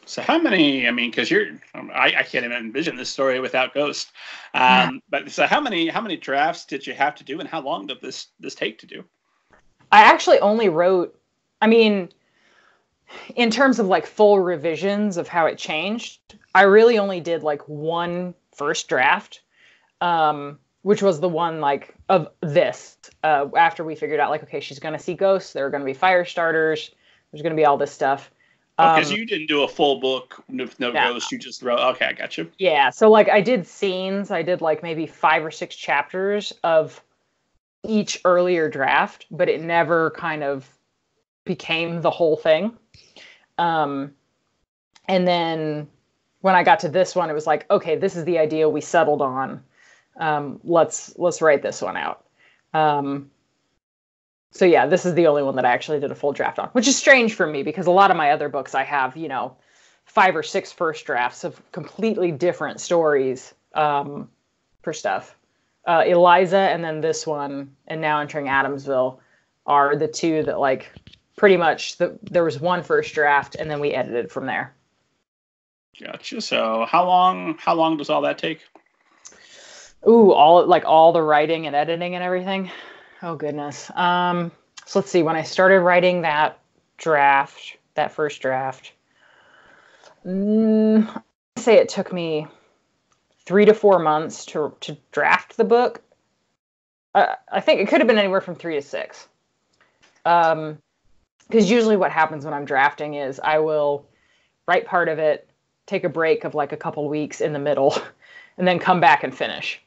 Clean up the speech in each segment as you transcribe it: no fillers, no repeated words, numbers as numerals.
So how many, I mean, because I can't even envision this story without Ghost. But so how many drafts did you have to do, and how long did this take to do? I actually only wrote, I mean, in terms of like full revisions of how it changed, I really only did like one first draft, which was the one like of this, after we figured out like, okay, she's going to see ghosts. There are going to be fire starters. There's going to be all this stuff. Okay, so you didn't do a full book with no ghosts. You just wrote, okay, I got you. Yeah. So like I did scenes. I did like maybe 5 or 6 chapters of each earlier draft, but it never kind of became the whole thing. And then when I got to this one, it was like, okay, this is the idea we settled on. Let's write this one out. So yeah, this is the only one that I actually did a full draft on, which is strange for me because a lot of my other books I have, 5 or 6 first drafts of completely different stories for stuff. Eliza and then this one, and now entering Adamsville, are the two that like pretty much there was one first draft and then we edited from there. Gotcha. So how long does all that take? Ooh, all the writing and editing and everything. Oh goodness. So let's see. When I started writing that first draft, I'd say it took me 3 to 4 months to draft the book. I think it could have been anywhere from 3 to 6. Because usually what happens when I'm drafting is I will write part of it, take a break of like a couple weeks in the middle, and then come back and finish.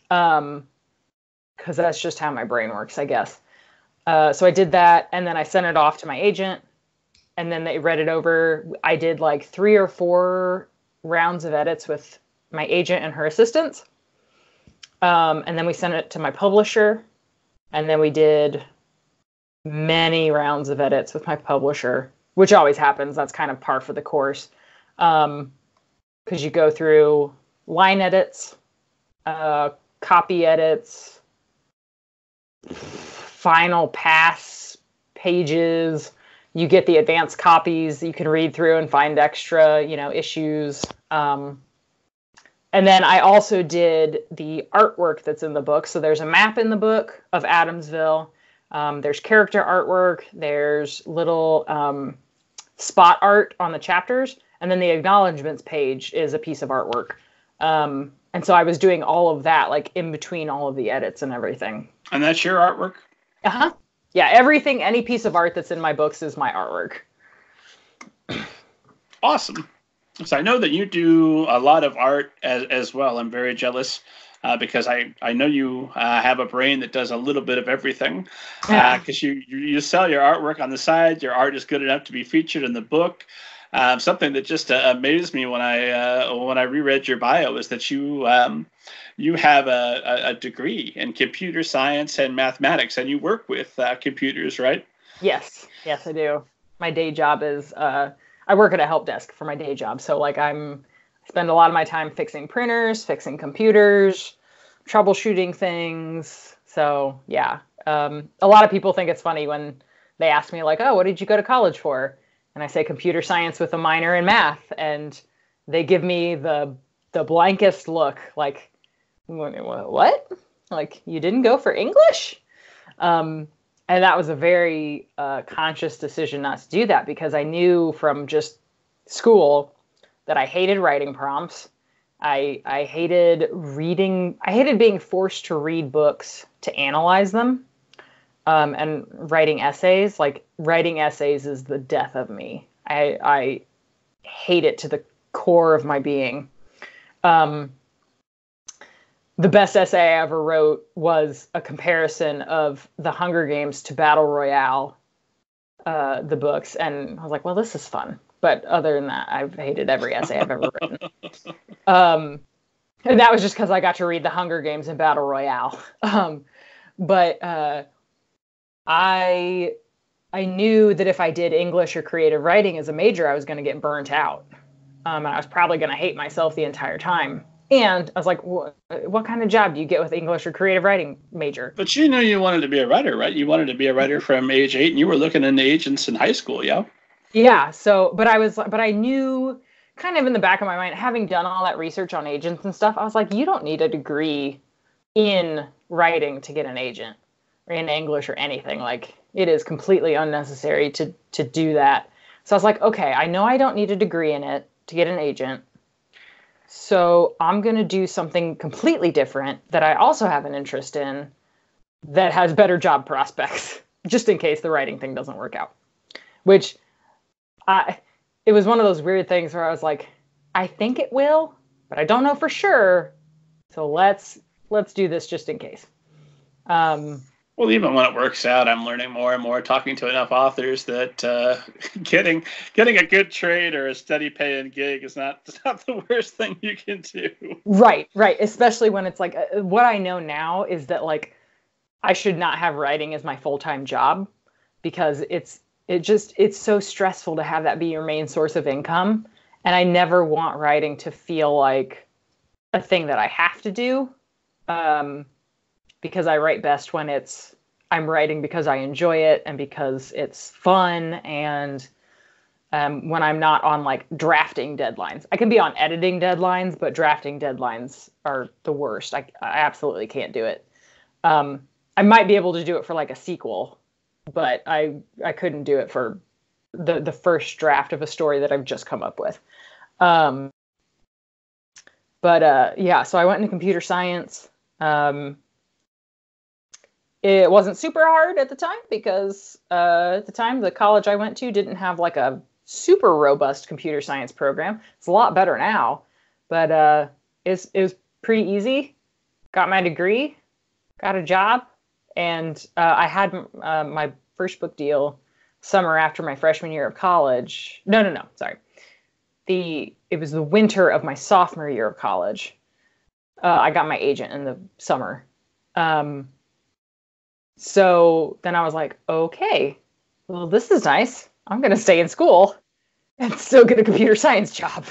Because that's just how my brain works, I guess. So I did that, and then I sent it off to my agent, and then they read it over. I did like 3 or 4 rounds of edits with my agent and her assistants. And then we sent it to my publisher, and then we did many rounds of edits with my publisher, which always happens. That's kind of par for the course. Because you go through line edits, copy edits, final pass pages. You get the advanced copies you can read through and find extra, issues. And then I also did the artwork that's in the book. So there's a map in the book of Adamsville. There's character artwork. There's little spot art on the chapters. And then the acknowledgements page is a piece of artwork. And so I was doing all of that, like in between all of the edits and everything. And that's your artwork? Uh-huh. Yeah, everything, any piece of art that's in my books is my artwork. Awesome. So I know that you do a lot of art as well. I'm very jealous because I know you have a brain that does a little bit of everything. Because you sell your artwork on the side. Your art is good enough to be featured in the book. Something that just amazed me when I reread your bio is that you have a degree in computer science and mathematics, and you work with computers, right? Yes, I do. My day job is I work at a help desk for my day job, so like I spend a lot of my time fixing printers, fixing computers, troubleshooting things. So yeah, a lot of people think it's funny when they ask me like, "Oh, what did you go to college for?" And I say computer science with a minor in math, and they give me the blankest look, like, what? Like, you didn't go for English? And that was a very conscious decision not to do that, because I knew from just school that I hated writing prompts. I hated reading. I hated being forced to read books to analyze them. And writing essays. Like, writing essays is the death of me. I hate it to the core of my being. The best essay I ever wrote was a comparison of The Hunger Games to Battle Royale, the books. And I was like, well, this is fun. But other than that, I've hated every essay I've ever written. And that was just because I got to read The Hunger Games and Battle Royale. But I knew that if I did English or creative writing as a major, I was going to get burnt out. And I was probably going to hate myself the entire time. And I was like, what kind of job do you get with English or creative writing major? But you wanted to be a writer, right? You wanted to be a writer from age 8, and you were looking into agents in high school, yeah? Yeah. So, but I knew kind of in the back of my mind, having done all that research on agents and stuff, I was like, you don't need a degree in writing to get an agent or in English or anything. Like, it is completely unnecessary to do that. So I was like, okay, I know I don't need a degree in it to get an agent. So I'm going to do something completely different that I also have an interest in that has better job prospects, just in case the writing thing doesn't work out. Which it was one of those weird things where I was like, I think it will, but I don't know for sure. So let's do this just in case. Well, even when it works out, I'm learning more and more, talking to enough authors, that getting a good trade or a steady paying gig is not the worst thing you can do. Right. Especially when it's like, what I know now is that like I should not have writing as my full-time job, because it's so stressful to have that be your main source of income, and I never want writing to feel like a thing that I have to do. Because I write best when I'm writing because I enjoy it and because it's fun, and when I'm not on like drafting deadlines. I can be on editing deadlines, but drafting deadlines are the worst. I absolutely can't do it. I might be able to do it for like a sequel, but I couldn't do it for the first draft of a story that I've just come up with. Yeah, so I went into computer science. It wasn't super hard at the time because at the time the college I went to didn't have like a super robust computer science program. It's a lot better now, but it was pretty easy. Got my degree, got a job, and I had my first book deal summer after my freshman year of college. No, sorry. It was the winter of my sophomore year of college. I got my agent in the summer. So then I was like, okay, well, this is nice. I'm going to stay in school and still get a computer science job.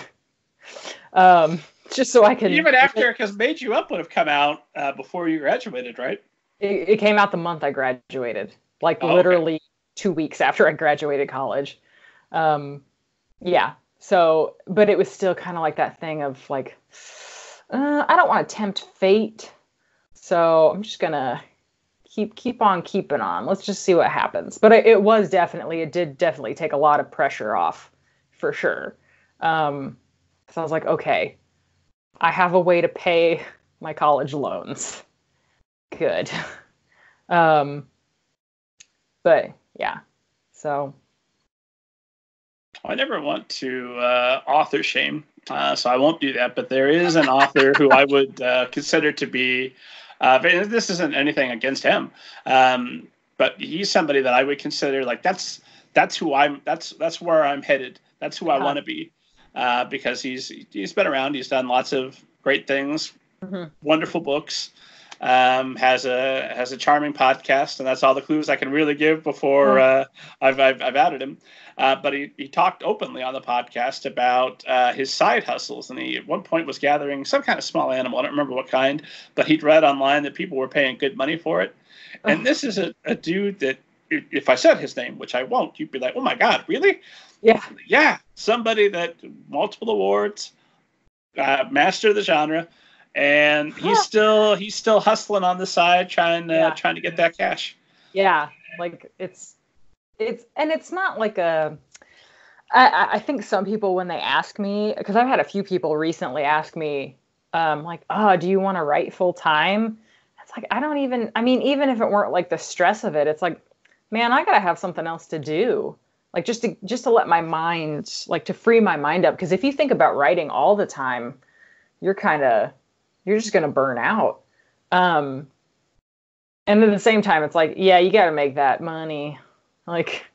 Just so I can... Even after, because Made You Up would have come out before you graduated, right? It came out the month I graduated. Like literally 2 weeks after I graduated college. Yeah. So, but it was still kind of like that thing of like, I don't want to tempt fate. So I'm just going to keep on keeping on. Let's just see what happens. But it did definitely take a lot of pressure off, for sure. So I was like, okay, I have a way to pay my college loans. Good. But yeah, so. I never want to author shame, so I won't do that. But there is an author who I would consider to be, this isn't anything against him, but he's somebody that I would consider like that's where I'm headed. That's who I want to be, because he's been around. He's done lots of great things, wonderful books. Has a charming podcast, and that's all the clues I can really give before I've outed him. But he talked openly on the podcast about his side hustles, and he at one point was gathering some kind of small animal. I don't remember what kind, but he'd read online that people were paying good money for it. And this is a dude that, if I said his name, which I won't, you'd be like, oh my God, really? Yeah. Somebody that multiple awards, master of the genre. And he's still hustling on the side, trying to get that cash. Yeah, like it's not like I think some people, when they ask me, because I've had a few people recently ask me, like, oh, do you want to write full time? It's like, even if it weren't like the stress of it, it's like, man, I gotta have something else to do. Like just to let my mind, like to free my mind up. Because if you think about writing all the time, you're just going to burn out. And at the same time, it's like, yeah, you got to make that money. Like,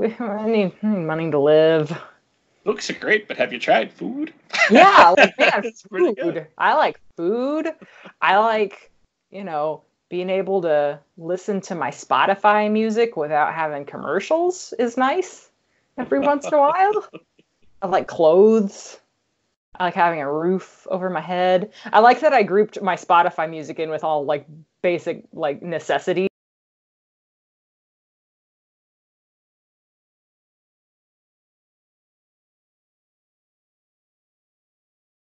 I need money to live. Books are great, but have you tried food? Yeah, like, man, food. I like food. I like, being able to listen to my Spotify music without having commercials is nice every once in a while. I like clothes. I like having a roof over my head. I like that I grouped my Spotify music in with all like basic like necessities.